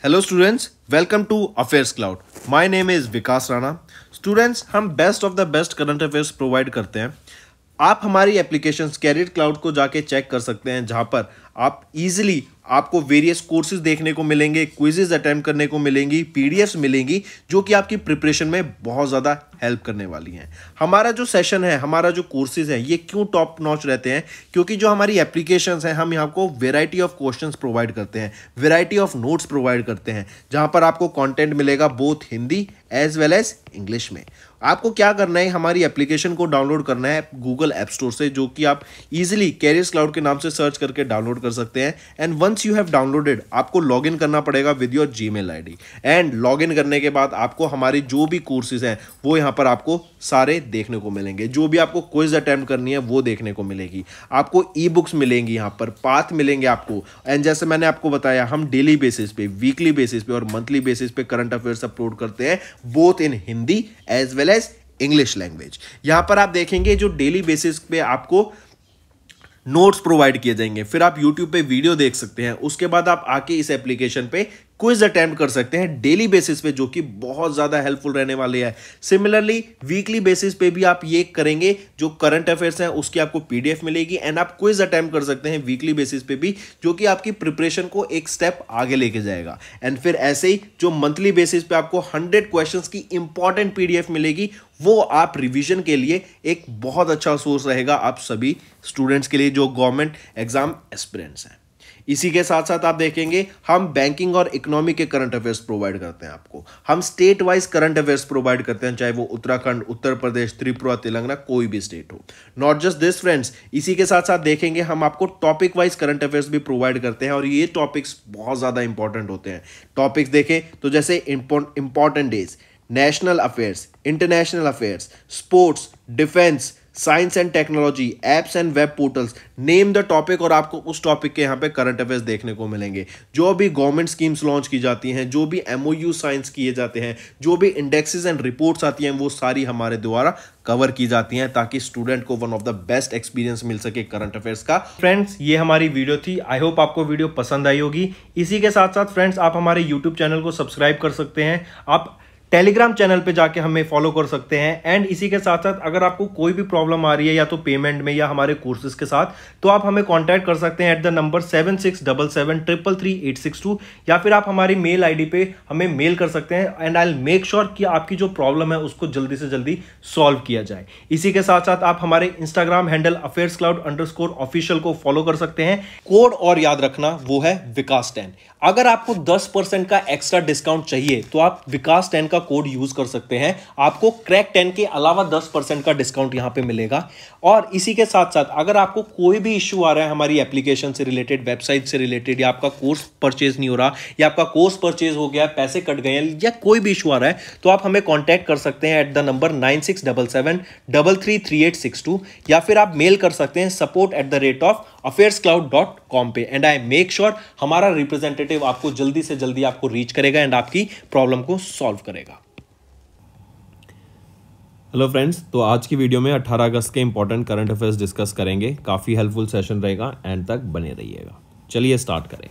Hello students, welcome to affairs cloud. My name is Vikas Rana. Students, हम best of the best current affairs provide करते हैं। आप हमारी applications career cloud को जाके चेक कर सकते हैं, जहां पर आप इजीली आपको वेरियस कोर्सेज देखने को मिलेंगे, क्विजेज अटेम्प्ट करने को मिलेंगी, पीडीएफ्स मिलेंगी जो कि आपकी प्रिपरेशन में बहुत ज़्यादा हेल्प करने वाली हैं। हमारा जो सेशन है, हमारा जो कोर्सेज है, ये क्यों टॉप नॉच रहते हैं? क्योंकि जो हमारी एप्लीकेशंस हैं, हम यहाँ को वेराइटी ऑफ क्वेश्चंस प्रोवाइड करते हैं, वेराइटी ऑफ नोट्स प्रोवाइड करते हैं, जहाँ पर आपको कंटेंट मिलेगा both Hindi as well as English में। आपको क्या करना है, हमारी एप्लीकेशन को डाउनलोड करना है गूगल ऐप स्टोर से, जो कि आप इजीली कैरियर्स क्लाउड के नाम से सर्च करके डाउनलोड कर सकते हैं। And once you have downloaded, आपको लॉगिन करना पड़ेगा with your Gmail ID. And login करने के बाद आपको हमारी जो भी कोर्सेज हैं वो यहाँ पर आपको सारे देखने को मिलेंगे। जो भी आपको क्विज अटेम्प्ट करनी है वो देखने को मिलेगी। आपको ई बुक्स मिलेंगी, यहाँ पर पाथ मिलेंगे आपको। एंड जैसे मैंने आपको बताया, हम डेली बेसिस पे, वीकली बेसिस पे और मंथली बेसिस पे करंट अफेयर्स अपलोड करते हैं, both in Hindi as well as English language. यहां पर आप देखेंगे जो डेली बेसिस पे आपको नोट्स प्रोवाइड किए जाएंगे, फिर आप YouTube पे वीडियो देख सकते हैं, उसके बाद आप आके इस एप्लीकेशन पे क्विज अटेम्प्ट कर सकते हैं डेली बेसिस पे, जो कि बहुत ज्यादा हेल्पफुल रहने वाले हैं। सिमिलरली वीकली बेसिस पे भी आप ये करेंगे, जो करंट अफेयर्स हैं उसकी आपको पीडीएफ मिलेगी एंड आप क्विज अटेम्प्ट कर सकते हैं वीकली बेसिस पे भी, जो कि आपकी प्रिपरेशन को एक स्टेप आगे लेके जाएगा। एंड फिर ऐसे ही जो मंथली बेसिस पे आपको 100 क्वेश्चंस की इंपॉर्टेंट पीडीएफ मिलेगी, वो आप रिवीजन के लिए एक बहुत अच्छा सोर्स रहेगा आप सभी स्टूडेंट्स के लिए जो गवर्नमेंट एग्जाम एस्पिरेंट्स हैं। इसी के साथ साथ आप देखेंगे हम बैंकिंग और इकोनॉमी के करंट अफेयर्स प्रोवाइड करते हैं आपको। हम state wise current affairs provide करते हैं, चाहे वो उत्तराखंड, उत्तर प्रदेश, त्रिपुरा, तेलंगाना, कोई भी स्टेट हो। नॉट जस्ट दिस फ्रेंड्स, इसी के साथ साथ देखेंगे हम आपको टॉपिक वाइज करंट अफेयर्स भी प्रोवाइड करते हैं, और ये टॉपिक्स बहुत ज़्यादा इंपॉर्टेंट होते हैं। टॉपिक्स देखें तो जैसे important days, national affairs, international affairs, sports, defence, science and technology, apps and web portals, name the topic, और आपको उस टॉपिक के यहाँ पे करंट अफेयर्स देखने को मिलेंगे। जो भी गवर्नमेंट स्कीम्स लॉन्च की जाती हैं, जो भी एमओयू साइंस किए जाते हैं, जो भी इंडेक्सेस एंड रिपोर्ट्स आती हैं, वो सारी हमारे द्वारा कवर की जाती हैं, ताकि स्टूडेंट को one of the best experience मिल सके करंट अफेयर्स का। फ्रेंड्स, ये हमारी वीडियो थी। आई होप आपको वीडियो पसंद आई होगी। इसी के साथ साथ फ्रेंड्स, आप हमारे यूट्यूब चैनल को सब्सक्राइब कर सकते हैं, आप टेलीग्राम चैनल पे जाके हमें फॉलो कर सकते हैं। एंड इसी के साथ साथ अगर आपको कोई भी प्रॉब्लम आ रही है, या तो पेमेंट में या हमारे कोर्सेज के साथ, तो आप हमें कांटेक्ट कर सकते हैं एट द नंबर 7677333862, या फिर आप हमारी मेल आईडी पे हमें मेल कर सकते हैं। And I will make sure कि आपकी जो प्रॉब्लम है उसको जल्दी से जल्दी सॉल्व किया जाए। इसी के साथ साथ आप हमारे इंस्टाग्राम हैंडल affairscloud_official को फॉलो कर सकते हैं। कोड और याद रखना, वो है विकास10। अगर आपको 10% का एक्स्ट्रा डिस्काउंट चाहिए तो आप विकास10 का कोड यूज कर सकते हैं। आपको क्रैक 10 के अलावा 10% का डिस्काउंट यहां पे मिलेगा। और इसी के साथ साथ अगर आपको कोई भी इश्यू आ रहा है हमारी एप्लीकेशन से रिलेटेड, वेबसाइट से रिलेटेड, या आपका कोर्स परचेज नहीं हो रहा, या आपका कोर्स परचेज हो गया, पैसे कट गए हैं, या कोई भी इश्यू आ रहा है, तो आप हमें कॉन्टैक्ट कर सकते हैं एट द नंबर 9677333862, या फिर आप मेल कर सकते हैं support@affairscloud.com पे। एंड आई मेक श्योर हमारा रिप्रेजेंटेटिव आपको जल्दी से जल्दी आपको रीच करेगा एंड आपकी प्रॉब्लम को सॉल्व करेगा। हेलो फ्रेंड्स, तो आज की वीडियो में 18 अगस्त के इंपॉर्टेंट करंट अफेयर्स डिस्कस करेंगे। काफ़ी हेल्पफुल सेशन रहेगा, एंड तक बने रहिएगा। चलिए स्टार्ट करें।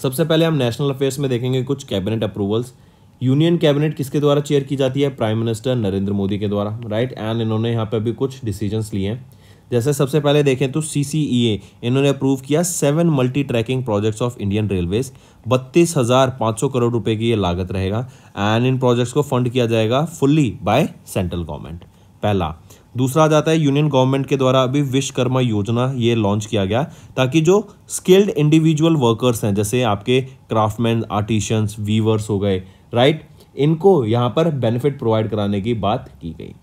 सबसे पहले हम नेशनल अफेयर्स में देखेंगे कुछ कैबिनेट अप्रूवल्स। यूनियन कैबिनेट किसके द्वारा चेयर की जाती है? प्राइम मिनिस्टर नरेंद्र मोदी के द्वारा, राइट। एंड इन्होंने यहाँ पे अभी कुछ डिसीजंस लिए हैं। जैसे सबसे पहले देखें तो CCEA इन्होंने अप्रूव किया 7 multi tracking projects of Indian railways. 32,500 crore रुपए की ये लागत रहेगा। एंड इन प्रोजेक्ट्स को फंड किया जाएगा फुल्ली बाय सेंट्रल गवर्नमेंट, पहला। दूसरा आ जाता है यूनियन गवर्नमेंट के द्वारा अभी विश्वकर्मा योजना ये लॉन्च किया गया, ताकि जो स्किल्ड इंडिविजुअल वर्कर्स हैं, जैसे आपके क्राफ्टमैन, आर्टिशियंस, वीवर्स हो गए, राइट, इनको यहाँ पर बेनिफिट प्रोवाइड कराने की बात की गई।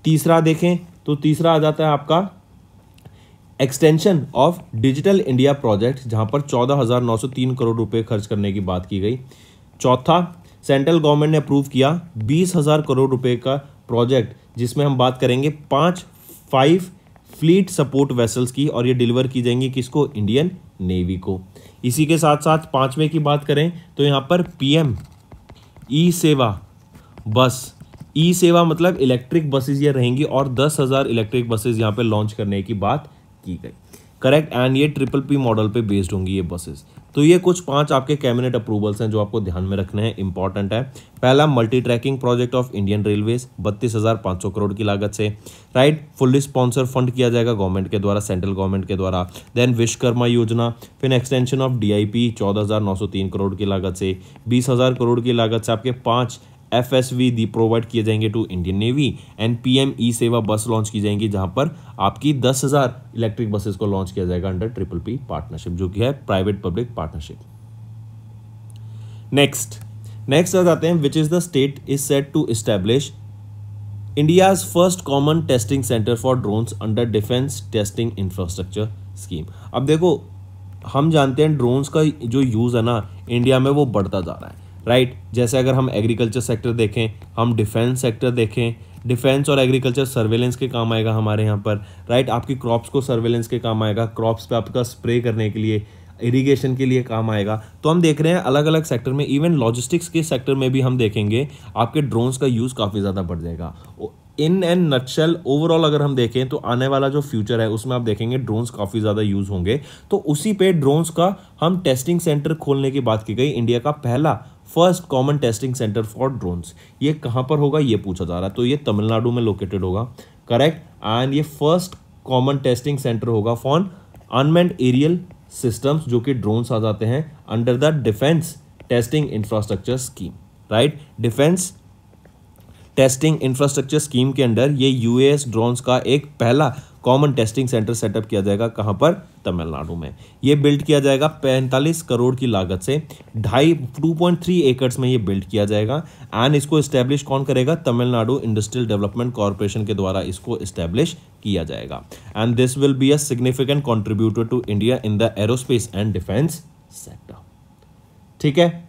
तीसरा देखें तो तीसरा आ जाता है आपका extension of digital India project, जहां पर 14,903 करोड़ रुपए खर्च करने की बात की गई। चौथा, सेंट्रल गवर्नमेंट ने अप्रूव किया 20,000 करोड़ रुपए का प्रोजेक्ट, जिसमें हम बात करेंगे 5 फ्लीट सपोर्ट वेसल्स की, और ये डिलीवर की जाएंगी किसको? इंडियन नेवी को। इसी के साथ साथ पांचवें की बात करें तो यहाँ पर PM ई सेवा बस, ई सेवा मतलब इलेक्ट्रिक बसेज ये रहेंगी, और 10,000 इलेक्ट्रिक बसेज यहाँ पे लॉन्च करने की बात की गई, करेक्ट। एंड ये PPP मॉडल पे बेस्ड होंगी ये बसेस। तो ये कुछ 5 आपके कैबिनेट अप्रूवल्स हैं जो आपको ध्यान में रखने हैं, इंपॉर्टेंट है। पहला, multi tracking project of Indian railways 32,500 crore की लागत से, राइट, फुल्ली स्पॉन्सर फंड किया जाएगा गवर्नमेंट के द्वारा, सेंट्रल गवर्नमेंट के द्वारा। देन विश्वकर्मा योजना, फिर एक्सटेंशन ऑफ DIP 14,903 करोड़ की लागत से, 20,000 करोड़ की लागत से आपके 5 FSV दी प्रोवाइड किए जाएंगे to Indian Navy and PM e Sewa bus launch की जाएंगी, जहां पर आपकी 10,000 इलेक्ट्रिक बसेस को लॉन्च किया जाएगा अंडर PPP पार्टनरशिप, जो कि है प्राइवेट पब्लिक पार्टनरशिप। नेक्स्ट आ जाते हैं, which is the state is set to establish India's first common testing centre for drones under defence testing infrastructure scheme. अब देखो, हम जानते हैं ड्रोन्स का जो यूज़ है ना इंडिया में वो बढ़ता जा रहा है, राइट। जैसे अगर हम एग्रीकल्चर सेक्टर देखें, हम डिफेंस सेक्टर देखें, डिफेंस और एग्रीकल्चर सर्वेलेंस के काम आएगा हमारे यहाँ पर, राइट। आपकी क्रॉप्स को सर्वेलेंस के काम आएगा, क्रॉप्स पे आपका स्प्रे करने के लिए, इरिगेशन के लिए काम आएगा। तो हम देख रहे हैं अलग अलग सेक्टर में, इवन लॉजिस्टिक्स के सेक्टर में भी हम देखेंगे आपके ड्रोन्स का यूज़ काफ़ी ज़्यादा बढ़ जाएगा। इन एंड नटशेल ओवरऑल अगर हम देखें तो आने वाला जो फ्यूचर है उसमें आप देखेंगे ड्रोन्स काफ़ी ज़्यादा यूज़ होंगे। तो उसी पे ड्रोन्स का हम टेस्टिंग सेंटर खोलने की बात की गई, इंडिया का पहला first common testing centre for drones. ये कहाँ पर होगा ये पूछा जा रहा है, तो ये तमिलनाडु में लोकेटेड होगा, करेक्ट। एंड ये फर्स्ट कॉमन टेस्टिंग सेंटर होगा फॉर अनमैन्ड एरियल सिस्टम्स, जो कि ड्रोन्स आ जाते हैं under the defence testing infrastructure scheme, right. Defence testing infrastructure scheme के अंडर ये UAS ड्रोन्स का एक पहला कॉमन टेस्टिंग सेंटर सेटअप किया जाएगा, कहां पर, तमिलनाडु में। ये बिल्ड किया जाएगा 45 करोड़ की लागत से, 2.3 एकड़्स में ये बिल्ड किया जाएगा। एंड इसको इस्टेब्लिश कौन करेगा, तमिलनाडु इंडस्ट्रियल डेवलपमेंट कॉर्पोरेशन के द्वारा इसको इस्टेब्लिश किया जाएगा। And this will be a significant contributor to India in the aerospace and defence sector. ठीक है,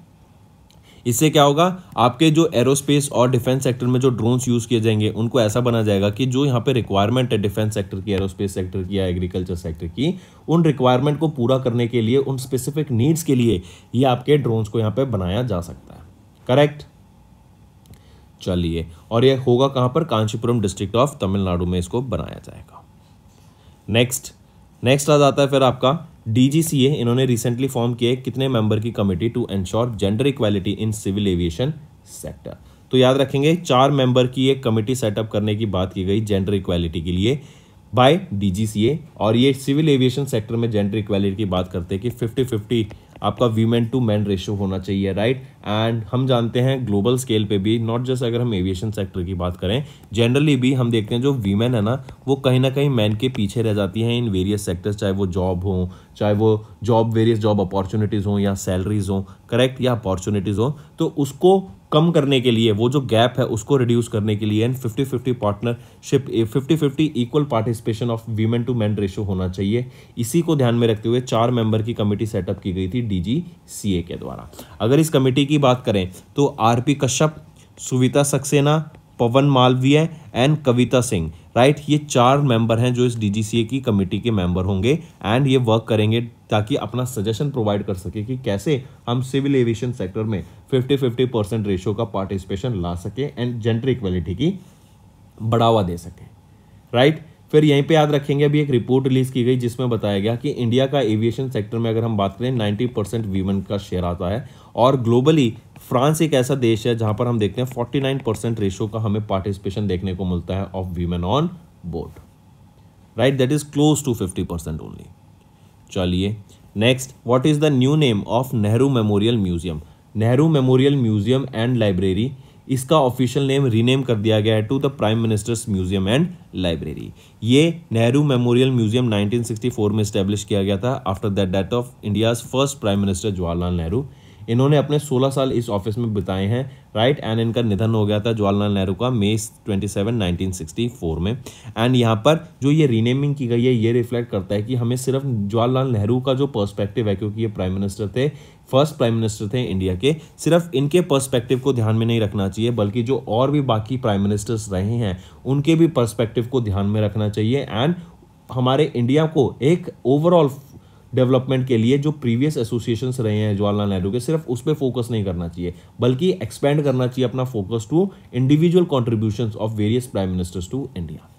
इससे क्या होगा, आपके जो एरोस्पेस और डिफेंस सेक्टर में जो ड्रोन्स यूज किए जाएंगे उनको ऐसा बना जाएगा कि जो यहाँ पे रिक्वायरमेंट है डिफेंस सेक्टर की, एरोस्पेस सेक्टर की या एग्रीकल्चर सेक्टर की, उन रिक्वायरमेंट को पूरा करने के लिए, उन स्पेसिफिक नीड्स के लिए ये आपके ड्रोन्स को यहाँ पे बनाया जा सकता है, करेक्ट। चलिए, और ये होगा कहाँ पर, कांचीपुरम डिस्ट्रिक्ट ऑफ तमिलनाडु में इसको बनाया जाएगा। नेक्स्ट आ जाता है फिर आपका DGCA। इन्होंने रिसेंटली फॉर्म किया कितने मेंबर की committee to ensure gender equality in civil aviation sector. तो याद रखेंगे 4 मेंबर की एक कमिटी सेटअप करने की बात की गई जेंडर इक्वालिटी के लिए बाय DGCA। और ये सिविल एविएशन सेक्टर में जेंडर इक्वालिटी की बात करते हैं कि 50-50 आपका वीमेन टू मैन रेशियो होना चाहिए, राइट। एंड हम जानते हैं ग्लोबल स्केल पे भी, नॉट जस्ट अगर हम एविएशन सेक्टर की बात करें, जनरली भी हम देखते हैं जो वीमेन है ना वो कहीं ना कहीं मैन के पीछे रह जाती हैं इन वेरियस सेक्टर्स, चाहे वो जॉब हो, चाहे वो वेरियस जॉब अपॉर्चुनिटीज़ हो या सैलरीज हो, करेक्ट, या अपॉर्चुनिटीज़ हो। तो उसको कम करने के लिए, वो जो गैप है उसको रिड्यूस करने के लिए, and 50-50 partnership, 50-50 equal participation of women to man ratio होना चाहिए। इसी को ध्यान में रखते हुए 4 मेंबर की कमेटी सेटअप की गई थी DGCA के द्वारा। अगर इस कमेटी की बात करें तो RP Kashyap, Suvita Saxena, Pawan Malviya and Kavita Singh, right, ये 4 मेंबर हैं जो इस DGCA की कमेटी के मेंबर होंगे। एंड ये वर्क करेंगे ताकि अपना सजेशन प्रोवाइड कर सके कि कैसे हम सिविल एविएशन सेक्टर में 50-50% रेशियो का पार्टिसिपेशन ला सके एंड जेंडर इक्वलिटी की बढ़ावा दे सके, राइट। फिर यहीं पे याद रखेंगे, अभी एक रिपोर्ट रिलीज की गई जिसमें बताया गया कि इंडिया का एविएशन सेक्टर में अगर हम बात करें 90% वीमेन का शेयर आता है। और ग्लोबली फ्रांस एक ऐसा देश है जहां पर हम देखते हैं 49% रेशियो का हमें पार्टिसिपेशन देखने को मिलता है of women on board, right, that is close to 50% only. चलिए, next, what is the new name of Nehru Memorial Museum. Nehru Memorial Museum and Library, इसका ऑफिशियल नेम रीनेम कर दिया गया है to the Prime Minister's Museum and Library. ये Nehru Memorial museum 1964 में establish किया गया था after the death of India's first prime minister Jawaharlal Nehru. इन्होंने अपने 16 साल इस ऑफिस में बिताए हैं, राइट। एंड इनका निधन हो गया था जवाहरलाल नेहरू का मई 27, 1964 में। एंड यहाँ पर जो ये रीनेमिंग की गई है ये रिफ्लेक्ट करता है कि हमें सिर्फ जवाहरलाल नेहरू का जो पर्सपेक्टिव है, क्योंकि ये प्राइम मिनिस्टर थे, फर्स्ट प्राइम मिनिस्टर थे इंडिया के, सिर्फ इनके पर्सपेक्टिव को ध्यान में नहीं रखना चाहिए, बल्कि जो और भी बाकी प्राइम मिनिस्टर्स रहे हैं उनके भी पर्सपेक्टिव को ध्यान में रखना चाहिए। एंड हमारे इंडिया को एक ओवरऑल डेवलपमेंट के लिए जो प्रीवियस एसोसिएशंस रहे हैं जवाहरलाल नेहरू के, सिर्फ उस पर फोकस नहीं करना चाहिए, बल्कि एक्सपेंड करना चाहिए अपना focus to individual contributions of various prime ministers to India.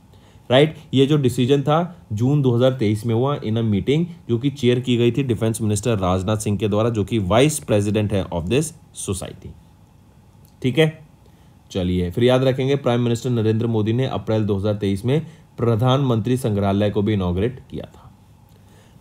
Right. ये जो डिसीजन था जून 2023 में हुआ इन अ मीटिंग, जो कि चेयर की गई थी डिफेंस मिनिस्टर राजनाथ सिंह के द्वारा, जो कि वाइस प्रेसिडेंट है ऑफ दिस सोसाइटी। ठीक है, चलिए फिर याद रखेंगे प्राइम मिनिस्टर नरेंद्र मोदी ने अप्रैल 2023 में प्रधानमंत्री संग्रहालय को भी इनॉग्रेट किया था।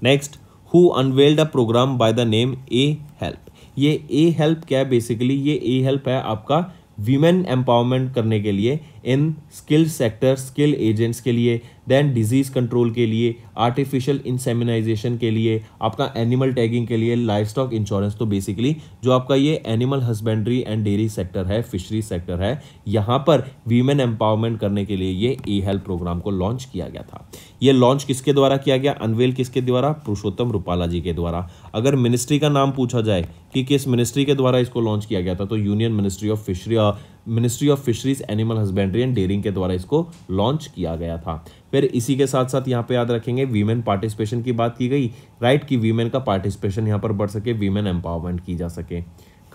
Next, who unveiled a programme by the name A help. ये ए हेल्प क्या है बेसिकली, ये ए हेल्प है आपका वीमेन एम्पावरमेंट करने के लिए इन स्किल सेक्टर, स्किल एजेंट्स के लिए, देन डिजीज कंट्रोल के लिए, आर्टिफिशियल इंसेमिनाइजेशन के लिए, आपका एनिमल टैगिंग के लिए, लाइफ स्टॉक इंश्योरेंस। तो बेसिकली जो आपका ये animal husbandry and dairy sector है, फिशरी सेक्टर है, यहाँ पर वीमेन एम्पावरमेंट करने के लिए ये ई हेल्प प्रोग्राम को लॉन्च किया गया था। ये लॉन्च किसके द्वारा किया गया, अनवेल किसके द्वारा, पुरुषोत्तम रूपाला जी के द्वारा। अगर मिनिस्ट्री का नाम पूछा जाए कि किस मिनिस्ट्री के द्वारा इसको लॉन्च किया गया था, तो union ministry of fisheries, animal husbandry and dairying के द्वारा इसको लॉन्च किया गया था। फिर इसी के साथ साथ यहाँ पे याद रखेंगे वीमेन पार्टिसिपेशन की बात की गई, राइट, कि वीमेन का पार्टिसिपेशन यहाँ पर बढ़ सके, वीमेन एम्पावरमेंट की जा सके,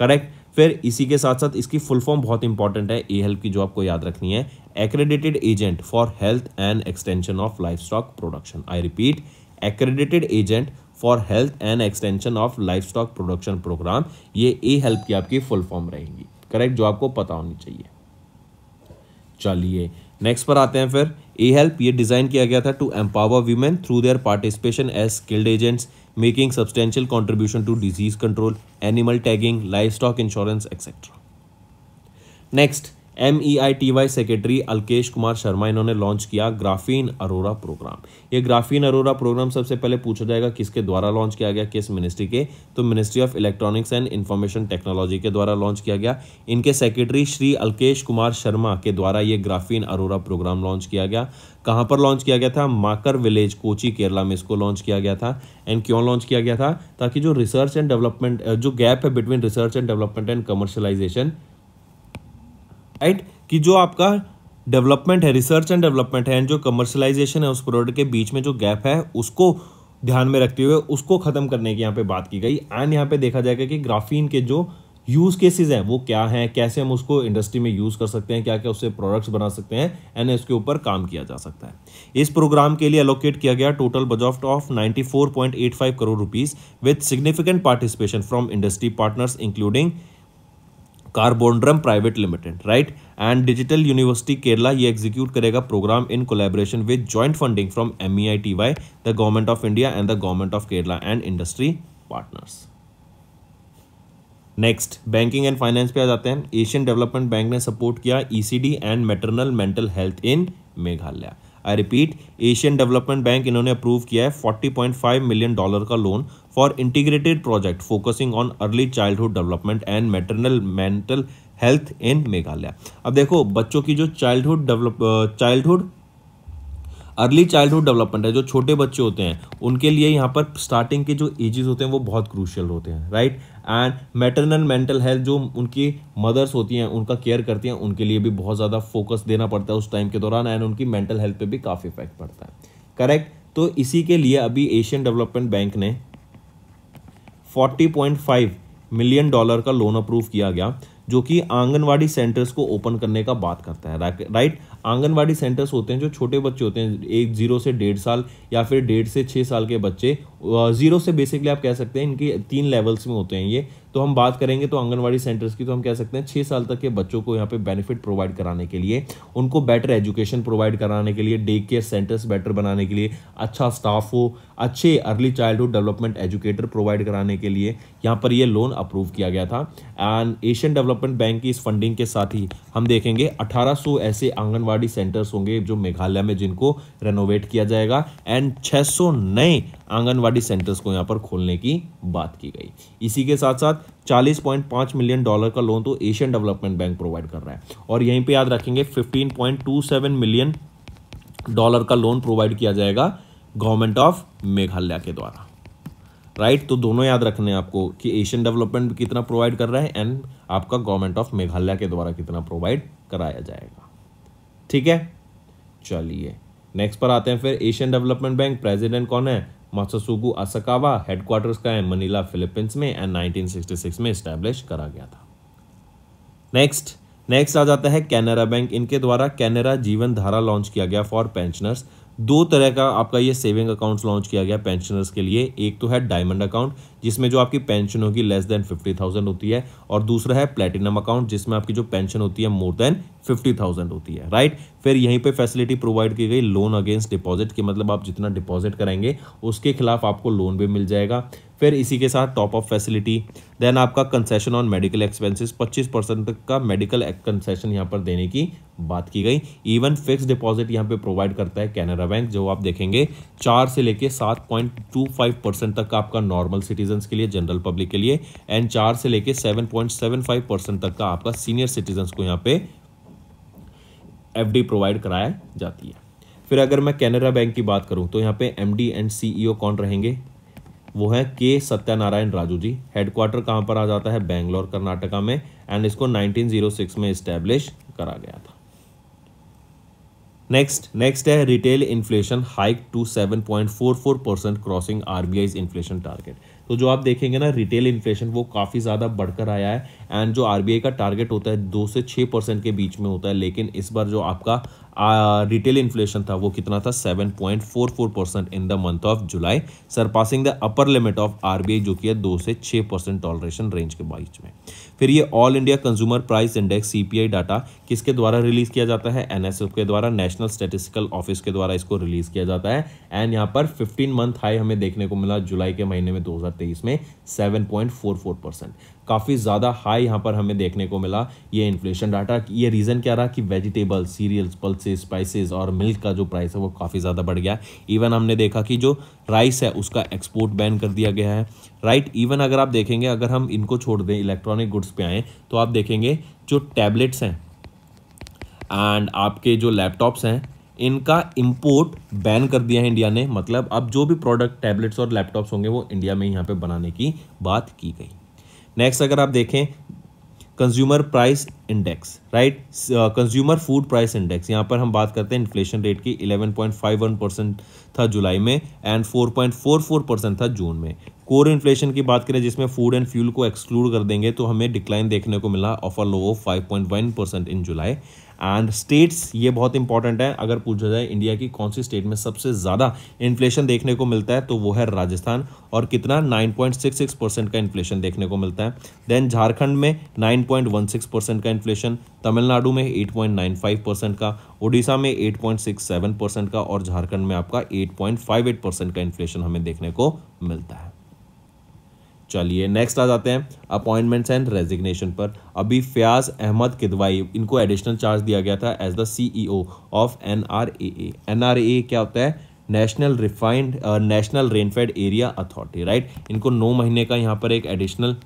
करेक्ट। फिर इसी के साथ साथ इसकी फुल फॉर्म बहुत इंपॉर्टेंट है ए हेल्प की, जो आपको याद रखनी है, accredited agent for health and extension of livestock production. I repeat, accredited agent for health and extension of livestock production programme, ये ए हेल्प की आपकी फुल फॉर्म रहेंगी, करेक्ट, जो आपको पता होनी चाहिए। चलिए नेक्स्ट पर आते हैं। फिर ए हेल्प ये डिजाइन किया गया था to empower women through their participation as skilled agents, making substantial contribution to disease control, animal tagging, livestock insurance etcetera. Next, MEITY secretary Alkesh Kumar Sharma, इन्होंने लॉन्च किया ग्राफीन अरोरा प्रोग्राम। ये ग्राफीन अरोरा प्रोग्राम सबसे पहले पूछा जाएगा किसके द्वारा launch किया गया, किस मिनिस्ट्री के, तो ministry of electronics and information technology के द्वारा लॉन्च किया गया। इनके सेक्रेटरी श्री अल्केश कुमार शर्मा के द्वारा ये ग्राफीन अरोरा प्रोग्राम लॉन्च किया गया। कहाँ पर लॉन्च किया गया था, माकर विलेज, कोची, केरला में इसको लॉन्च किया गया था। एंड क्यों लॉन्च किया गया था, ताकि जो रिसर्च एंड डेवलपमेंट, जो गैप है between research and development and commercialisation, right, कि जो आपका डेवलपमेंट है, रिसर्च एंड डेवलपमेंट है, एंड जो कमर्शलाइजेशन है उस प्रोडक्ट के बीच में जो गैप है उसको ध्यान में रखते हुए उसको खत्म करने की यहाँ पे बात की गई। एंड यहाँ पे देखा जाएगा कि ग्राफीन के जो यूज केसेस हैं वो क्या हैं, कैसे हम उसको इंडस्ट्री में यूज कर सकते हैं, क्या क्या उससे प्रोडक्ट्स बना सकते हैं, एंड इसके ऊपर काम किया जा सकता है। इस प्रोग्राम के लिए एलोकेट किया गया total budget of 94.85 crore rupees with significant participation from industry partners including Carborundum private limited, right, and Digital University Kerala ये एग्जीक्यूट करेगा programme in collaboration with joint funding from MEITY, the government of India and the government of Kerala and industry partners. Next, banking and finance पे आ जाते हैं। Asian Development Bank ने support किया ECD and maternal mental health in Meghalaya. I repeat, Asian Development Bank इन्होंने approve किया है $40.5 million का loan for integrated project focusing on early childhood development and maternal mental health in Meghalaya. अब देखो, बच्चों की जो अर्ली चाइल्डहुड डेवलपमेंट है, जो छोटे बच्चे होते हैं उनके लिए यहाँ पर स्टार्टिंग के जो एजेस होते हैं वो बहुत क्रूशियल होते हैं, right. And maternal mental health, जो उनकी मदर्स होती हैं उनका केयर करती हैं, उनके लिए भी बहुत ज़्यादा फोकस देना पड़ता है उस टाइम के दौरान, एंड उनकी मेंटल हेल्थ पे भी काफ़ी इफेक्ट पड़ता है, करेक्ट। तो इसी के लिए अभी एशियन डेवलपमेंट बैंक ने $40.5 मिलियन का लोन अप्रूव किया गया, जो कि आंगनवाड़ी सेंटर्स को ओपन करने का बात करता है, राइट। आंगनवाड़ी सेंटर्स होते हैं जो छोटे बच्चे होते हैं, 0 से 1.5 साल या फिर 1.5 से 6 साल के बच्चे, 0 से बेसिकली आप कह सकते हैं इनके 3 लेवल्स में होते हैं ये। तो हम बात करेंगे तो आंगनवाड़ी सेंटर्स की, तो हम कह सकते हैं 6 साल तक के बच्चों को यहाँ पे बेनिफिट प्रोवाइड कराने के लिए, उनको बेटर एजुकेशन प्रोवाइड कराने के लिए, डे केयर सेंटर्स बेटर बनाने के लिए, अच्छा स्टाफ हो, अच्छे early childhood development educator provide कराने के लिए यहाँ पर ये लोन अप्रूव किया गया था। एंड एशियन डेवलपमेंट बैंक की इस फंडिंग के साथ ही हम देखेंगे 1800 ऐसे आंगनवाड़ी सेंटर्स होंगे जो मेघालय में, जिनको रेनोवेट किया जाएगा, एंड 600 नए आंगनवाड़ी सेंटर्स को यहाँ पर खोलने की बात की गई। इसी के साथ साथ $40.5 मिलियन का लोन तो एशियन डेवलपमेंट बैंक प्रोवाइड कर रहा है, और यहीं पे याद रखेंगे $15.27 मिलियन का लोन प्रोवाइड किया जाएगा गवर्नमेंट ऑफ मेघालय के द्वारा, राइट। तो दोनों याद रखने हैं आपको कि एशियन डेवलपमेंट कितना प्रोवाइड कर रहा है एंड आपका गवर्नमेंट ऑफ मेघालय के द्वारा कितना प्रोवाइड कराया जाएगा, ठीक है। चलिए नेक्स्ट पर आते हैं। फिर एशियन डेवलपमेंट बैंक प्रेसिडेंट कौन है, मात्सुगु असाकावा, हेडक्वार्टर्स का है मनीला फिलीपींस में, एंड 1966 में एस्टैब्लिश करा गया था। नेक्स्ट, नेक्स्ट आ जाता है कैनरा बैंक, इनके द्वारा कैनरा जीवन धारा लॉन्च किया गया फॉर पेंशनर्स। दो तरह का आपका ये सेविंग अकाउंट्स लॉन्च किया गया पेंशनर्स के लिए, एक तो है डायमंड अकाउंट जिसमें जो आपकी पेंशन होगी लेस देन 50,000 होती है, और दूसरा है प्लेटिनम अकाउंट जिसमें आपकी जो पेंशन होती है मोर देन 50,000 होती है, राइट। फिर यहीं पे फैसिलिटी प्रोवाइड की गई लोन अगेंस्ट डिपॉजिट की, मतलब आप जितना डिपॉजिट कराएंगे उसके खिलाफ आपको लोन भी मिल जाएगा। फिर इसी के साथ टॉप अप फैसिलिटी, देन आपका कंसेशन ऑन मेडिकल एक्सपेंसेस, 25% तक का मेडिकल कंसेशन यहाँ पर देने की बात की गई। इवन फिक्स डिपॉजिट यहाँ पे प्रोवाइड करता है कैनरा बैंक, जो आप देखेंगे 4 से लेके 7.25% तक का आपका नॉर्मल सिटीजन्स के लिए, जनरल पब्लिक के लिए, एंड 4 से लेके 7.75% तक का आपका सीनियर सिटीजन्स को यहाँ पे एफडी प्रोवाइड कराया जाती है। फिर अगर मैं कैनरा बैंक की बात करूं तो यहाँ पे एमडी एंड सीईओ कौन रहेंगे, वो है के सत्यनारायण राजू जी। हेडक्वार्टर कहाँ पर आ जाता है, बेंगलोर कर्नाटका में, एंड इसको 1906 में इस्टेब्लिश करा गया था। नेक्स्ट है retail inflation hike to 7.44% crossing RBI's inflation target. तो जो आप देखेंगे ना रिटेल इन्फ्लेशन वो काफ़ी ज़्यादा बढ़कर आया है, एंड जो आरबीआई का टारगेट होता है 2 से 6% के बीच में होता है, लेकिन इस बार जो आपका रिटेल इन्फ्लेशन था वो कितना था, 7.44% in the month of July, surpassing the upper limit of RBI जो कि है 2 से 6% टॉलरेशन रेंज के बीच में। फिर ये all India consumer price index CPI data किसके द्वारा रिलीज किया जाता है, एनएसएफ के द्वारा, नेशनल स्टैटिस्टिकल ऑफिस के द्वारा इसको रिलीज किया जाता है, एंड यहाँ पर 15 मंथ हाई हमें देखने को मिला जुलाई के महीने में 2023 में 7.44%, काफ़ी ज़्यादा हाई यहाँ पर हमें देखने को मिला ये इन्फ्लेशन डाटा। ये रीज़न क्या रहा कि वेजिटेबल, सीरियल्स, पल्सेस, स्पाइसेस और मिल्क का जो प्राइस है वो काफ़ी ज़्यादा बढ़ गया। इवन हमने देखा कि जो राइस है उसका एक्सपोर्ट बैन कर दिया गया है, राइट। इवन अगर आप देखेंगे, अगर हम इनको छोड़ दें इलेक्ट्रॉनिक गुड्स पे आएँ तो आप देखेंगे जो टैबलेट्स हैं एंड आपके जो लैपटॉप्स हैं इनका इंपोर्ट बैन कर दिया है इंडिया ने, मतलब अब जो भी प्रोडक्ट टैबलेट्स और लैपटॉप्स होंगे वो इंडिया में यहाँ पे बनाने की बात की गई। नेक्स्ट अगर आप देखें consumer price index, right, consumer food price index, यहाँ पर हम बात करते हैं इन्फ्लेशन रेट की, 11.51% था जुलाई में एंड 4.44% था जून में। कोर इन्फ्लेशन की बात करें जिसमें फूड एंड फ्यूल को एक्सक्लूड कर देंगे तो हमें डिक्लाइन देखने को मिला of a low of 5.1% in July. And states, ये बहुत इंपॉर्टेंट है, अगर पूछा जाए इंडिया की कौन सी स्टेट में सबसे ज़्यादा इन्फ्लेशन देखने को मिलता है तो वो है राजस्थान, और कितना 9.66% का इन्फ्लेशन देखने को मिलता है। देन झारखंड में 9.16% का इन्फ्लेशन, तमिलनाडु में 8.95% का, उड़ीसा में 8.67% का, और झारखंड में आपका 8.58% का इन्फ्लेशन हमें देखने को मिलता है। चलिए नेक्स्ट आ जाते हैं अपॉइंटमेंट्स एंड रेजिग्नेशन पर। अभी फयाज अहमद किदवाई, इनको एडिशनल चार्ज दिया गया था एज द सीईओ ऑफ एनआरएए। एनआरएए क्या होता है, national rainfed area authority, right. इनको 9 महीने का यहाँ पर एक एडिशनल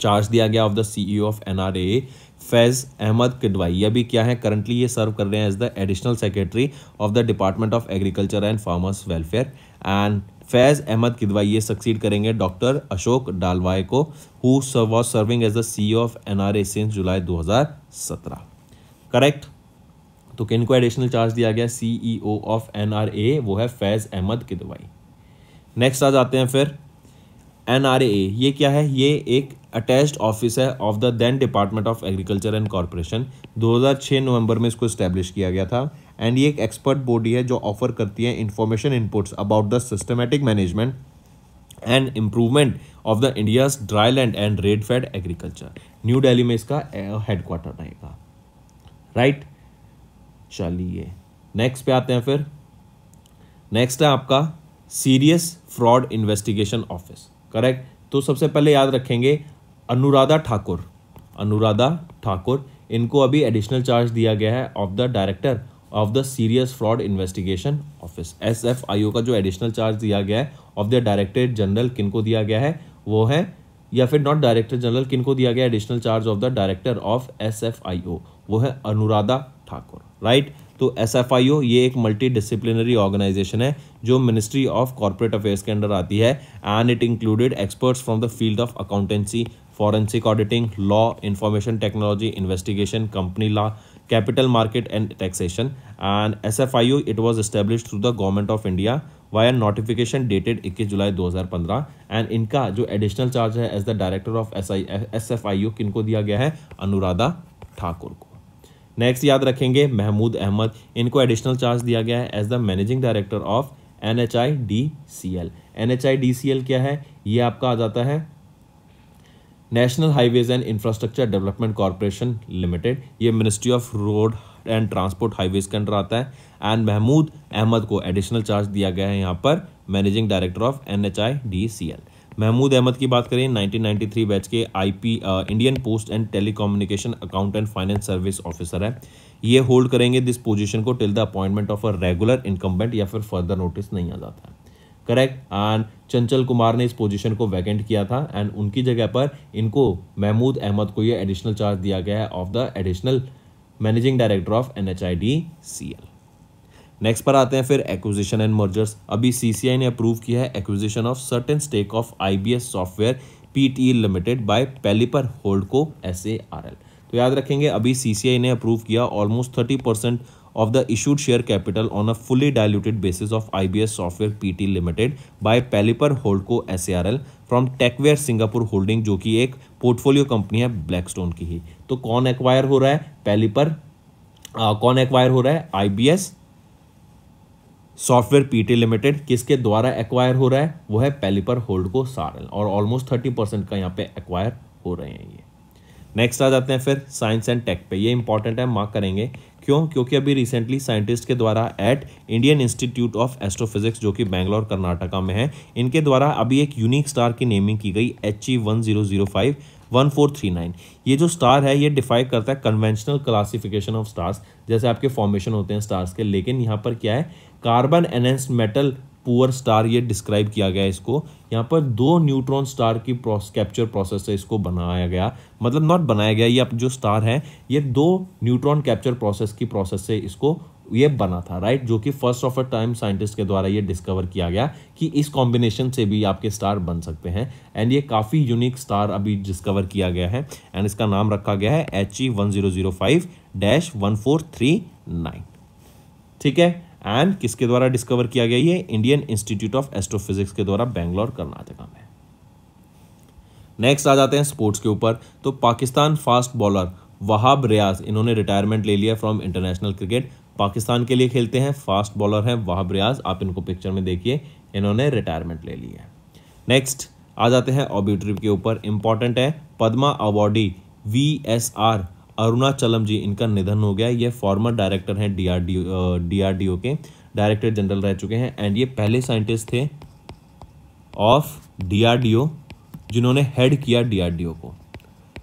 चार्ज दिया गया of the CEO of NRAA Faiz Ahmed Kidwai. ये भी क्या है, करंटली ये सर्व कर रहे हैं as the additional secretary of the department of agriculture and farmers welfare. And Faiz Ahmed Kidwai ये सक्सीड करेंगे डॉक्टर अशोक डालवाई को, who was serving as the CEO of NRA since July 2017, correct. तो किनको एडिशनल चार्ज दिया गया, सीईओ ऑफ एनआरए, वो है Faiz Ahmed Kidwai. Next आ जाते हैं फिर एनआरए, ये क्या है, ये एक अटैच्ड ऑफिस है of the then department of agriculture and corporation. 2006 नवंबर में इसको इस्टेब्लिश किया गया था, एंड ये एक एक्सपर्ट बॉडी है जो ऑफर करती है information inputs about the systematic management and improvement of the India's dry land and red fade agriculture. New Delhi में इसका हेडक्वार्टर रहेगा, राइट। चलिए नेक्स्ट पे आते हैं फिर। नेक्स्ट है आपका serious fraud investigation office, correct. तो सबसे पहले याद रखेंगे अनुराधा ठाकुर, इनको अभी एडिशनल चार्ज दिया गया है of the director of the serious fraud investigation office. SFIO का जो एडिशनल चार्ज दिया गया है ऑफ द डायरेक्टर जनरल, किनको दिया गया है, वो है, या फिर नॉट डायरेक्टर जनरल, किनको दिया गया additional charge of the director of SFIO, वो है अनुराधा ठाकुर, राइट। तो एसएफआईओ ये एक मल्टी डिसिप्लिनरी ऑर्गेनाइजेशन है जो मिनिस्ट्री ऑफ कॉर्पोरेट अफेयर्स के अंडर आती है, and it included experts from the field of accountancy, forensic auditing, law, information technology, investigation, company law, capital market and taxation. And SFIU, it was established through the government of India via notification dated 21 July 2015, and इनका जो additional charge है as the director of SFIU किनको दिया गया है, अनुराधा ठाकुर को। Next याद रखेंगे महमूद अहमद, इनको एडिशनल चार्ज दिया गया है as the managing director of NHIDCL। NHIDCL क्या है? ये आपका आ जाता है national highways and infrastructure development corporation limited. ये ministry of road and transport highways के अंडर आता है। एंड महमूद अहमद को एडिशनल चार्ज दिया गया है यहाँ पर managing director of NHIDCL। Mahmood Ahmed की बात करें 1993 बैच के Indian post and telecommunication account and finance service officer है। ये होल्ड करेंगे दिस पोजीशन को till the appointment of a regular incumbent या फिर फर्दर नोटिस नहीं आ जाता है। करेक्ट। एंड चंचल कुमार ने इस पोजीशन को वैकेंट किया था एंड उनकी जगह पर इनको महमूद अहमद को ये एडिशनल चार्ज दिया गया है of the additional managing director of NHIDCL। Next पर आते हैं फिर एक्विजिशन एंड मर्जर्स। अभी CCI ने अप्रूव किया है acquisition of certain stake of IBS software PTE limited by Pelipper Holdco SARL। तो याद रखेंगे अभी CCI ने अप्रूव किया almost 30% of the issued share capital on a fully diluted basis of IBS Software PT Limited by Pelipper Holdco SARL from Techware Singapore Holding, जो कि एक portfolio company है ब्लैकस्टोन की ही। तो कौन एक्वायर हो रहा है? पेलिपर। कौन एक्वायर हो रहा है? IBS software PT limited. किसके द्वारा एक्वायर हो रहा है? वो है पेलिपर होल्डको SARL और ऑलमोस्ट 30% का यहाँ पे एक्वायर हो रहे हैं ये। नेक्स्ट आ जाते हैं फिर साइंस एंड टेक पे। ये इंपॉर्टेंट है, मार्क करेंगे। क्यों? क्योंकि अभी रिसेंटली साइंटिस्ट के द्वारा at Indian Institute of Astrophysics, जो कि बेंगलोर कर्नाटका में है, इनके द्वारा अभी एक यूनिक स्टार की नेमिंग की गई HE1005-1439। ये जो स्टार है ये डिफाइन करता है कन्वेंशनल क्लासिफिकेशन ऑफ स्टार्स, जैसे आपके फॉर्मेशन होते हैं स्टार्स के, लेकिन यहाँ पर क्या है? Carbon enhanced metal poor star ये डिस्क्राइब किया गया है इसको। यहाँ पर 2 न्यूट्रॉन स्टार की कैप्चर प्रोसेस से इसको बनाया गया, मतलब नॉट बनाया गया, ये जो स्टार है ये 2 न्यूट्रॉन कैप्चर प्रोसेस से इसको ये बना था, राइट, जो कि first of a time scientist के द्वारा ये डिस्कवर किया गया कि इस कॉम्बिनेशन से भी आपके स्टार बन सकते हैं। एंड ये काफ़ी यूनिक स्टार अभी डिस्कवर किया गया है एंड इसका नाम रखा गया है HE1005-1439। ठीक है। एंड किसके द्वारा डिस्कवर किया गया? ये इंडियन इंस्टीट्यूट ऑफ एस्ट्रोफिजिक्स के द्वारा बेंगलोर कर्नाटका में। नेक्स्ट आ जाते हैं स्पोर्ट्स के ऊपर। तो पाकिस्तान फास्ट बॉलर वहाब रियाज, इन्होंने रिटायरमेंट ले लिया फ्रॉम इंटरनेशनल क्रिकेट। पाकिस्तान के लिए खेलते हैं, फास्ट बॉलर हैं वहाब रियाज, आप इनको पिक्चर में देखिए, इन्होंने रिटायरमेंट ले लिया है। नेक्स्ट आ जाते हैं ऑब्जेक्टिव के ऊपर। इंपॉर्टेंट है, पद्मा अवार्डी VSR अरुणाचलम जी, इनका निधन हो गया। ये फॉर्मर डायरेक्टर हैं DRDO के, डायरेक्टर जनरल रह चुके हैं एंड ये पहले साइंटिस्ट थे ऑफ DRDO जिन्होंने हेड किया DRDO को,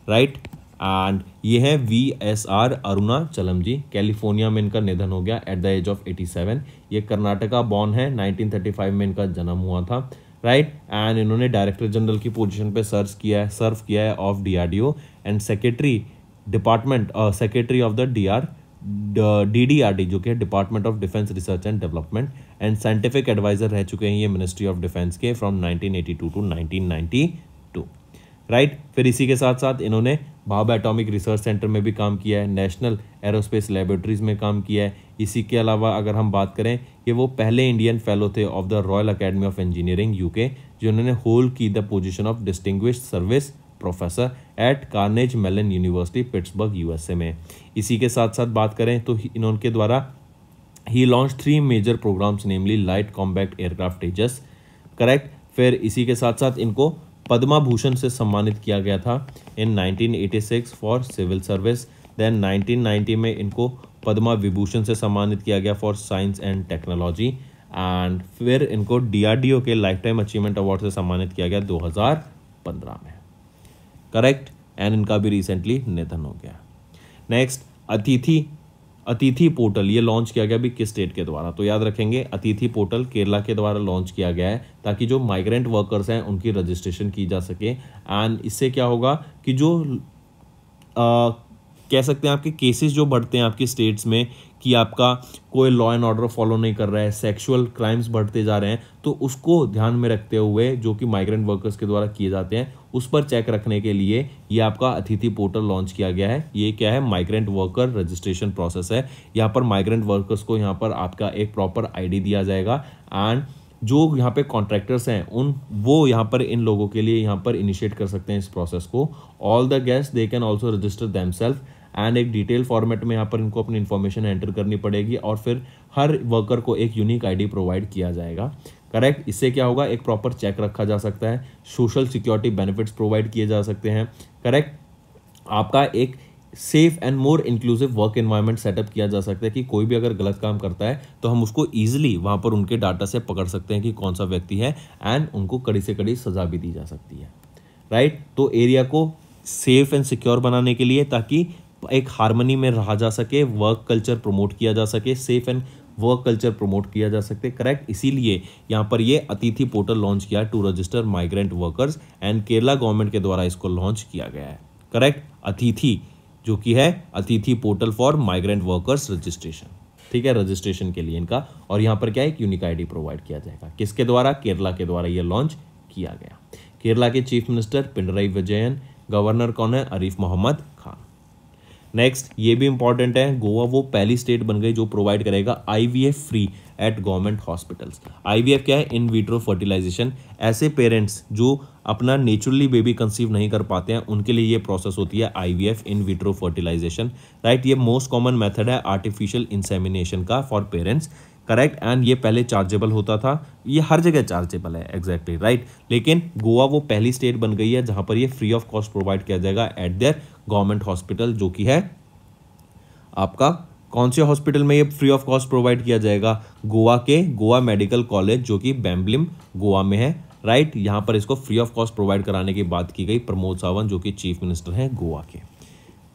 राइट। एंड ये है VSR अरुणाचलम जी। कैलिफोर्निया में इनका निधन हो गया एट द एज ऑफ 87। ये कर्नाटका बॉर्न है, 1935 में इनका जन्म हुआ था, राइट। एंड इन्होंने डायरेक्टर जनरल की पोजीशन पे सर्व किया है of DRDO and secretary of the DDRD, जो कि है department of defence research and development, and scientific adviser रह चुके हैं ये मिनिस्ट्री ऑफ डिफेंस के फ्रॉम 1982 टू 1992, राइट। फिर इसी के साथ साथ इन्होंने भाभा एटॉमिक रिसर्च सेंटर में भी काम किया है, नेशनल एरोस्पेस लेबोरेटरीज में काम किया है। इसी के अलावा अगर हम बात करें, ये वो पहले इंडियन फेलो थे of the Royal Academy of Engineering UK, जिन्होंने होल्ड की the position of distinguished service professor at Carnegie Mellon University Pittsburgh USA में। इसी के साथ साथ बात करें तो इनके द्वारा ही लॉन्च 3 मेजर प्रोग्राम्स, नेमली लाइट कॉम्बैक्ट एयरक्राफ्ट तेजस, करेक्ट। फिर इसी के साथ साथ इनको पद्मा भूषण से सम्मानित किया गया था इन 1986 फॉर सिविल सर्विस। देन 1990 में इनको पद्मा विभूषण से सम्मानित किया गया for science and technology and फिर इनको DRDO के लाइफ टाइम अचीवमेंट अवार्ड से सम्मानित किया गया 2015 में, करेक्ट। एंड इनका भी रिसेंटली निधन हो गया। नेक्स्ट अतिथि पोर्टल, ये लॉन्च किया गया भी किस स्टेट के द्वारा? तो याद रखेंगे अतिथि पोर्टल केरला के द्वारा लॉन्च किया गया है ताकि जो माइग्रेंट वर्कर्स हैं उनकी रजिस्ट्रेशन की जा सके। एंड इससे क्या होगा कि जो कह सकते हैं आपके केसेस जो बढ़ते हैं आपकी स्टेट्स में कि आपका कोई लॉ एंड ऑर्डर फॉलो नहीं कर रहा है, सेक्सुअल क्राइम्स बढ़ते जा रहे हैं, तो उसको ध्यान में रखते हुए जो कि माइग्रेंट वर्कर्स के द्वारा किए जाते हैं उस पर चेक रखने के लिए ये आपका अतिथि पोर्टल लॉन्च किया गया है। ये क्या है? माइग्रेंट वर्कर रजिस्ट्रेशन प्रोसेस है। यहाँ पर माइग्रेंट वर्कर्स को यहाँ पर आपका एक प्रॉपर ID दिया जाएगा एंड जो यहाँ पे कॉन्ट्रैक्टर्स हैं वो यहाँ पर इन लोगों के लिए यहाँ पर इनिशिएट कर सकते हैं इस प्रोसेस को। All the guest they can also register themselves and एक डिटेल फॉर्मेट में यहाँ पर इनको अपनी इन्फॉर्मेशन एंटर करनी पड़ेगी और फिर हर वर्कर को एक यूनिक आईडी प्रोवाइड किया जाएगा। करेक्ट। इससे क्या होगा, एक प्रॉपर चेक रखा जा सकता है, सोशल सिक्योरिटी बेनिफिट्स प्रोवाइड किए जा सकते हैं। करेक्ट। आपका एक safe and more inclusive work environment setup किया जा सकता है कि कोई भी अगर गलत काम करता है तो हम उसको ईजिली वहाँ पर उनके डाटा से पकड़ सकते हैं कि कौन सा व्यक्ति है, एंड उनको कड़ी से कड़ी सजा भी दी जा सकती है। राइट। तो एरिया को सेफ एंड सिक्योर बनाने के लिए, ताकि एक हार्मनी में रहा जा सके, वर्क कल्चर प्रमोट किया जा सके, safe and work culture promote किया जा सकते। करेक्ट। इसीलिए यहाँ पर ये अतिथि पोर्टल लॉन्च किया to register migrant workers, and Kerala government के द्वारा इसको लॉन्च किया गया है। करेक्ट। अतिथि जो कि है अतिथि portal for migrant workers registration. ठीक है, रजिस्ट्रेशन के लिए इनका। और यहाँ पर क्या है, एक यूनिक आईडी प्रोवाइड किया जाएगा। किसके द्वारा? केरला के द्वारा ये लॉन्च किया गया। केरला के chief minister Pinarayi Vijayan, governor कौन है? आरिफ मोहम्मद खान। नेक्स्ट, ये भी इंपॉर्टेंट है, गोवा वो पहली स्टेट बन गई जो प्रोवाइड करेगा IVF free at government hospitals. IVF क्या है? In vitro fertilisation. ऐसे पेरेंट्स जो अपना नेचुरली बेबी कंसीव नहीं कर पाते हैं उनके लिए ये प्रोसेस होती है IVF, in vitro fertilisation. Right. ये मोस्ट कॉमन मेथड है आर्टिफिशियल इंसेमिनेशन का फॉर पेरेंट्स। करेक्ट। एंड ये पहले चार्जेबल होता था, ये हर जगह चार्जेबल है। Exactly right. लेकिन गोवा वो पहली स्टेट बन गई है जहां पर ये फ्री ऑफ कॉस्ट प्रोवाइड किया जाएगा एट देयर गवर्नमेंट हॉस्पिटल, जो कि है आपका कौन से हॉस्पिटल में ये फ्री ऑफ कॉस्ट प्रोवाइड किया जाएगा? गोवा के गोवा मेडिकल कॉलेज, जो कि बेम्बलिम गोवा में है। राइट। यहाँ पर इसको फ्री ऑफ कॉस्ट प्रोवाइड कराने की बात की गई प्रमोद सावंत, जो कि चीफ मिनिस्टर हैं गोवा के।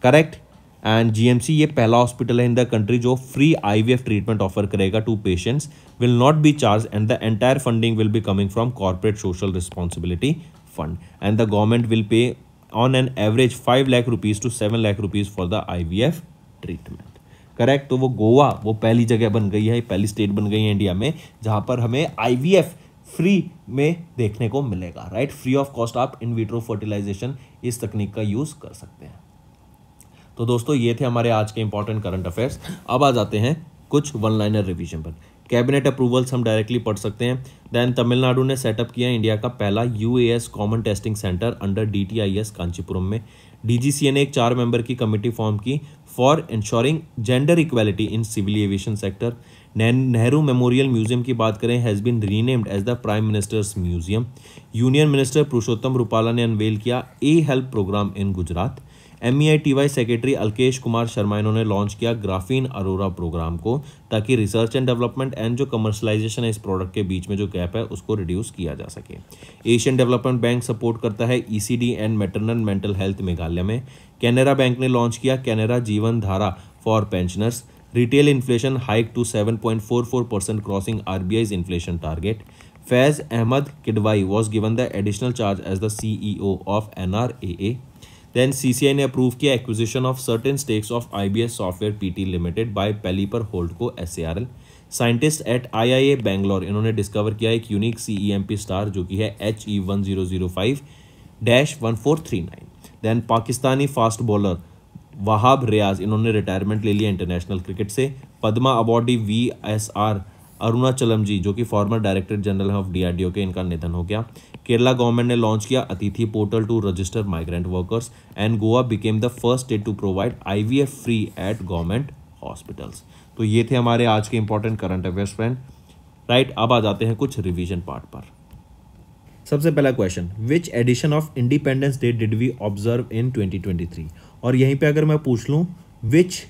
करेक्ट। एंड जीएमसी ये पहला हॉस्पिटल है इन द कंट्री जो फ्री आईवीएफ ट्रीटमेंट ऑफर करेगा to patients, will not be charge, and the entire funding will be coming from corporate social responsibility fund, and the government will pay on an average 5 lakh rupees to 7 lakh rupees for the IVF treatment. Correct. तो वो गोवा वो पहली जगह बन गई है, पहली state बन गई है इंडिया में जहां पर हमें आईवीएफ फ्री में देखने को मिलेगा। राइट। फ्री ऑफ कॉस्ट आप इन विट्रो फर्टिलाइजेशन इस तकनीक का यूज कर सकते हैं। तो दोस्तों ये थे हमारे आज के इंपॉर्टेंट करंट अफेयर्स। अब आ जाते हैं कुछ वन लाइनर रिवीजन पर। कैबिनेट अप्रूवल्स हम डायरेक्टली पढ़ सकते हैं। देन तमिलनाडु ने सेटअप किया इंडिया का पहला UAS common testing centre under DTIS Kanchipuram में। डीजीसीए ने एक 4 मेंबर की कमेटी फॉर्म की for ensuring gender equality in civil aviation sector. Nehru Memorial Museum की बात करें, has been renamed as the Prime Minister's Museum. Union minister Purushottam Rupala ने अनवेल किया a help programme in Gujarat. MEITY secretary Alkesh Kumar Sharma इन्होंने लॉन्च किया graphene Aurora programme को, ताकि research and development and जो कमर्शलाइजेशन है इस प्रोडक्ट के बीच में जो गैप है उसको रिड्यूस किया जा सके। एशियन डेवलपमेंट बैंक सपोर्ट करता है ECD and maternal mental health Meghalaya में। कैनरा बैंक ने लॉन्च किया Canara Jeevan Dhara for pensioners. Retail inflation hike to 7.44% crossing RBI's inflation target. Faiz Ahmed Kidwai was given the additional charge as the CEO of NRAA। Then CCI ने approve किया acquisition of certain stakes of IBS software PT limited by Pelipper Holdco SARL। Scientist at IIA Bangalore इन्होंने discover किया एक unique CEMP star जो कि है HE1005-1439। Then Pakistani fast bowler Wahab Riaz इन्होंने retirement ले लिया इंटरनेशनल क्रिकेट से। पद्मा अवार्डी VSR अरुणाचलम जी जो कि former director general of DRDO के, इनका निधन हो गया। केरला गवर्नमेंट ने लॉन्च किया Atithi portal to register migrant workers, and Goa became the first state to provide IVF free at government hospitals. तो ये थे हमारे आज के important current affairs friend. Right. अब आ जाते हैं कुछ रिवीजन पार्ट पर। सबसे पहला question, which edition of Independence Day did we observe in 2023? और यहीं पे अगर मैं पूछ लूँ which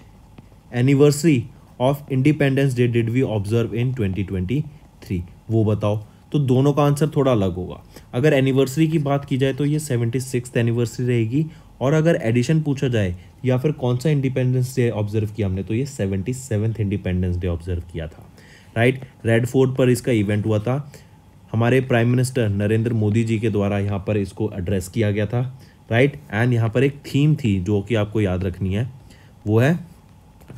anniversary of Independence Day did we observe in 2023, वो बताओ। तो दोनों का आंसर थोड़ा अलग होगा। अगर एनिवर्सरी की बात की जाए तो ये 76th एनिवर्सरी रहेगी, और अगर एडिशन पूछा जाए या फिर कौन सा इंडिपेंडेंस डे ऑब्जर्व किया हमने, तो ये 77th इंडिपेंडेंस डे ऑब्जर्व किया था। राइट। रेड फोर्ट पर इसका इवेंट हुआ था। हमारे प्राइम मिनिस्टर नरेंद्र मोदी जी के द्वारा यहाँ पर इसको एड्रेस किया गया था। राइट। एंड यहाँ पर एक थीम थी जो कि आपको याद रखनी है, वो है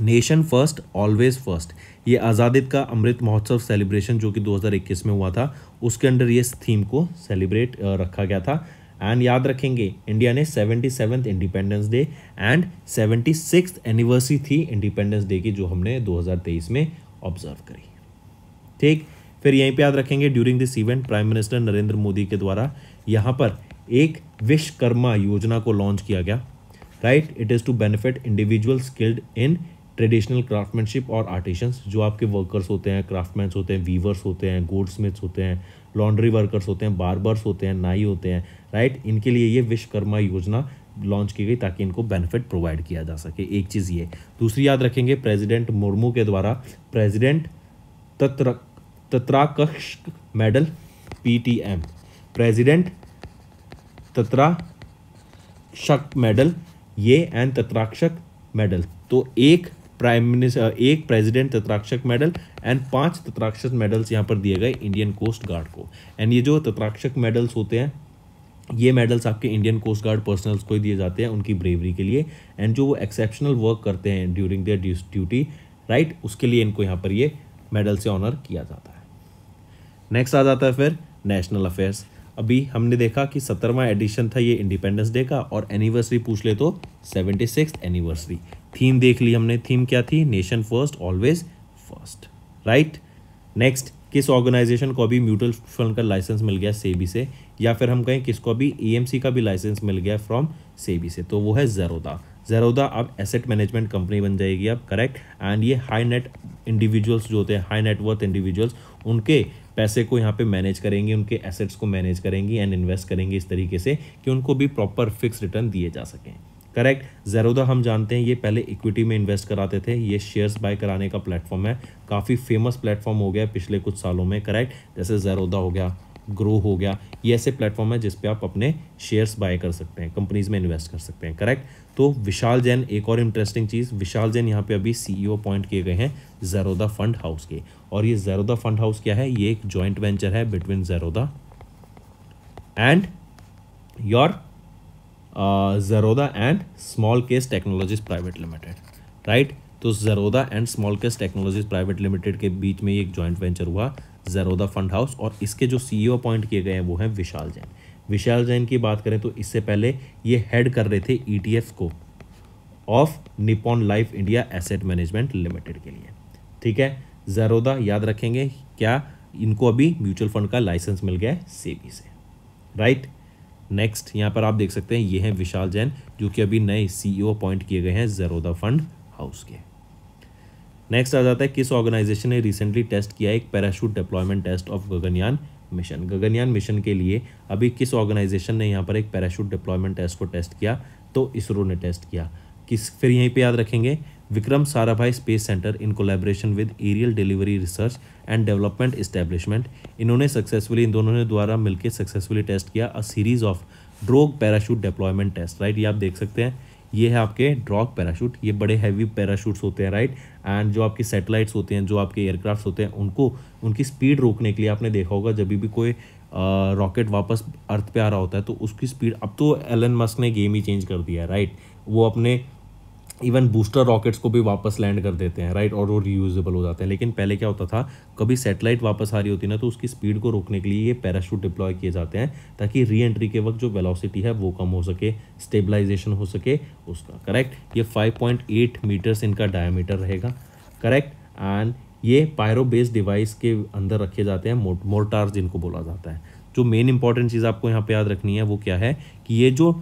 नेशन फर्स्ट ऑलवेज फर्स्ट। ये आज़ादी का अमृत महोत्सव सेलिब्रेशन जो कि 2021 में हुआ था, उसके अंडर ये थीम को सेलिब्रेट रखा गया था। एंड याद रखेंगे इंडिया ने 77th independence day and 76th anniversary थी इंडिपेंडेंस डे की जो हमने 2023 में ऑब्जर्व करी। ठीक। फिर यहीं पे याद रखेंगे during this event prime minister Narendra Modi के द्वारा यहाँ पर एक विश्वकर्मा योजना को लॉन्च किया गया। Right. It is to benefit individual skilled in traditional craftsmanship और आर्टिशंस, जो आपके वर्कर्स होते हैं, क्राफ्टमैन्स होते हैं, वीवर्स होते हैं, गोल्ड स्मिथ्स होते हैं, लॉन्ड्री वर्कर्स होते हैं, बार्बर्स होते हैं, नाई होते हैं, राइट. इनके लिए ये विश्वकर्मा योजना लॉन्च की गई ताकि इनको बेनिफिट प्रोवाइड किया जा सके. एक चीज़ ये. दूसरी याद रखेंगे, प्रेसिडेंट मुर्मू के द्वारा president Tatrakshak medal PTM, president Tatrakshak medal, ये एंड तत्राक्षक मेडल. तो एक प्राइम मिनिस्टर, एक president Tatrakshak medal and 5 Tatrakshak medals यहाँ पर दिए गए इंडियन कोस्ट गार्ड को. एंड ये जो तत्राक्षक मेडल्स होते हैं, ये मेडल्स आपके इंडियन कोस्ट गार्ड पर्सनल्स को ही दिए जाते हैं उनकी ब्रेवरी के लिए एंड जो वो एक्सेप्शनल वर्क करते हैं ड्यूरिंग देयर ड्यूटी, राइट, उसके लिए इनको यहाँ पर ये मेडल से ऑनर किया जाता है. नेक्स्ट आ जाता है फिर नेशनल अफेयर्स. अभी हमने देखा कि 17वां एडिशन था ये इंडिपेंडेंस डे का, और एनिवर्सरी पूछ ले तो 76th एनिवर्सरी. थीम देख ली हमने. थीम क्या थी? Nation first always first, right. Next, किस ऑर्गेनाइजेशन को अभी म्यूचुअल फंड का लाइसेंस मिल गया सेबी से, या फिर हम कहें किसको अभी AMC का भी लाइसेंस मिल गया फ्रॉम सेबी से, तो वो है ज़ेरोधा. ज़ेरोधा अब एसेट मैनेजमेंट कंपनी बन जाएगी अब, करेक्ट. एंड ये हाई नेट इंडिविजुअल्स जो होते हैं, हाई नेटवर्थ इंडिविजुअल्स, उनके पैसे को यहाँ पे मैनेज करेंगी, उनके एसेट्स को मैनेज करेंगी एंड इन्वेस्ट करेंगी इस तरीके से कि उनको भी प्रॉपर फिक्स रिटर्न दिए जा सकें, करेक्ट. ज़ेरोधा हम जानते हैं ये पहले इक्विटी में इन्वेस्ट कराते थे, ये शेयर्स बाय कराने का प्लेटफॉर्म है, काफ़ी फेमस प्लेटफॉर्म हो गया पिछले कुछ सालों में, करेक्ट. जैसे ज़ेरोधा हो गया, ग्रो हो गया, ये ऐसे प्लेटफॉर्म है जिस पे आप अपने शेयर्स बाय कर सकते हैं, कंपनीज में इन्वेस्ट कर सकते हैं, करेक्ट. तो विशाल जैन, एक और इंटरेस्टिंग चीज़, विशाल जैन यहाँ पे अभी CEO अपॉइंट किए गए हैं ज़ेरोधा फंड हाउस के. और ये ज़ेरोधा फंड हाउस क्या है? ये एक जॉइंट वेंचर है between Zerodha and your Zerodha and Smallcase technologies private limited, right. तो Zerodha and Smallcase technologies private limited के बीच में एक जॉइंट वेंचर हुआ ज़ेरोधा फंड हाउस, और इसके जो CEO अपॉइंट किए गए हैं वो हैं विशाल जैन. विशाल जैन की बात करें तो इससे पहले ये हेड कर रहे थे ETF को of Nippon life India asset management limited के लिए, ठीक है. ज़ेरोधा याद रखेंगे क्या, इनको अभी म्यूचुअल फंड का लाइसेंस मिल गया है सेबी से, राइट. नेक्स्ट यहाँ पर आप देख सकते हैं ये हैं विशाल जैन, जो कि अभी नए CEO अपॉइंट किए गए हैं ज़ेरोधा फंड हाउस के. नेक्स्ट आ जाता है किस ऑर्गेनाइजेशन ने रिसेंटली टेस्ट किया एक parachute deployment test of Gaganyaan mission. Gaganyaan mission के लिए अभी किस ऑर्गेनाइजेशन ने यहाँ पर एक पैराशूट डिप्लॉयमेंट टेस्ट को टेस्ट किया? तो इसरो ने टेस्ट किया. किस, फिर यहीं पे याद रखेंगे Vikram Sarabhai space centre in collaboration with aerial delivery research and development establishment, इन्होंने सक्सेसफुली, इन दोनों ने द्वारा मिलकर सक्सेसफुली टेस्ट किया a series of drogue parachute deployment test, right. ये आप देख सकते हैं, ये है आपके ड्रॉग पैराशूट, ये बड़े हैवी पैराशूट्स होते हैं, राइट. एंड जो आपकी सैटेलाइट्स होते हैं, जो आपके एयरक्राफ्ट होते हैं, उनको उनकी स्पीड रोकने के लिए आपने देखा होगा जब भी कोई रॉकेट वापस अर्थ पे आ रहा होता है तो उसकी स्पीड, अब तो एलन मस्क ने गेम ही चेंज कर दिया है, राइट. वो अपने इवन बूस्टर रॉकेट्स को भी वापस लैंड कर देते हैं, राइट, और वो रीयूजेबल हो जाते हैं. लेकिन पहले क्या होता था, कभी सैटेलाइट वापस आ रही होती ना तो उसकी स्पीड को रोकने के लिए ये पैराशूट डिप्लॉय किए जाते हैं ताकि री एंट्री के वक्त जो वेलोसिटी है वो कम हो सके, स्टेबलाइजेशन हो सके उसका, करेक्ट. ये 5.8 मीटर्स इनका डायमीटर रहेगा, करेक्ट. एंड ये पायरो बेस्ड डिवाइस के अंदर रखे जाते हैं, मोर्टार्स जिनको बोला जाता है. जो मेन इंपॉर्टेंट चीज़ आपको यहाँ पे याद रखनी है वो क्या है कि ये जो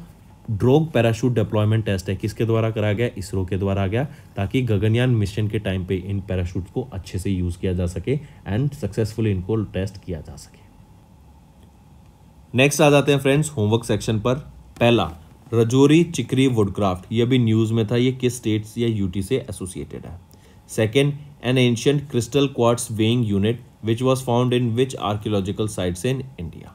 ड्रोग पैराशूट डिप्लॉयमेंट टेस्ट है किसके द्वारा कराया गया? इसरो के द्वारा आ गया, ताकि गगनयान मिशन के टाइम पे इन पैराशूट को अच्छे से यूज़ किया जा सके एंड सक्सेसफुली इनको टेस्ट किया जा सके. नेक्स्ट आ जाते हैं फ्रेंड्स होमवर्क सेक्शन पर. पहला, रजौरी चिकरी वुडक्राफ्ट, ये भी न्यूज़ में था, ये किस स्टेट्स या यूटी से एसोसिएटेड है. Second, N ancient crystal quartz weighing unit which was found in which archaeological sites in India.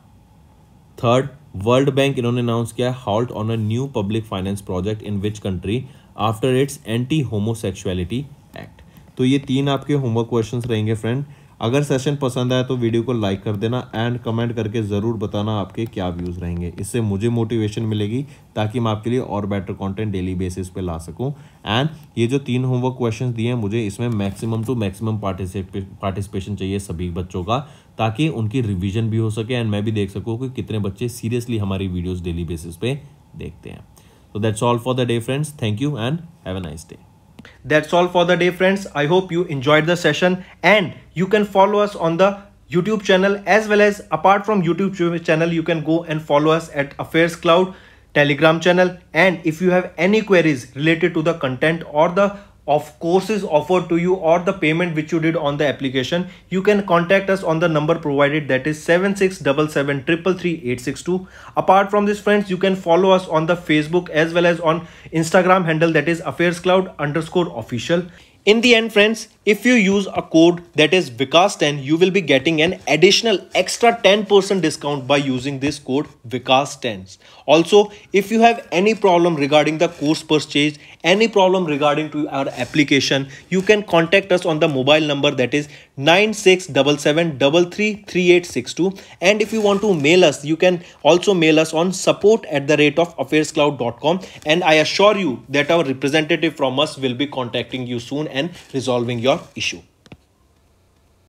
Third, world bank इन्होंने अनाउंस किया halt on a new public finance project in which country after it's anti homosexuality act. तो ये 3 आपके homework questions रहेंगे friend. अगर session पसंद आया तो वीडियो को लाइक कर देना एंड कमेंट करके ज़रूर बताना आपके क्या व्यूज़ रहेंगे. इससे मुझे मोटिवेशन मिलेगी ताकि मैं आपके लिए और बेटर कंटेंट डेली बेसिस पे ला सकूं. एंड ये जो 3 होमवर्क क्वेश्चंस दिए हैं मुझे इसमें मैक्सिमम टू मैक्सिमम पार्टिसिपेशन चाहिए सभी बच्चों का, ताकि उनकी रिवीजन भी हो सके एंड मैं भी देख सकूँ कि कितने बच्चे सीरियसली हमारी वीडियोज़ डेली बेसिस पे देखते हैं. So that's all for the day, friends. Thank you and have a nice day. That's all for the day, friends. I hope you enjoyed the session and you can follow us on the YouTube channel, as well as apart from YouTube channel, you can go and follow us at Affairs Cloud. Telegram channel. And if you have any queries related to the content or the of courses offered to you or the payment which you did on the application, you can contact us on the number provided, that is 7677333862. Apart from this friends, you can follow us on the Facebook as well as on Instagram handle, that is affairscloud_official. In the end friends, if you use a code that is Vikas10, you will be getting an additional extra 10% discount by using this code Vikas10. Also, if you have any problem regarding the course purchase, any problem regarding to our application, you can contact us on the mobile number, that is 9677333862. And if you want to mail us, you can also mail us on support@affairscloud.com, and I assure you that our representative from us will be contacting you soon and resolving your issue.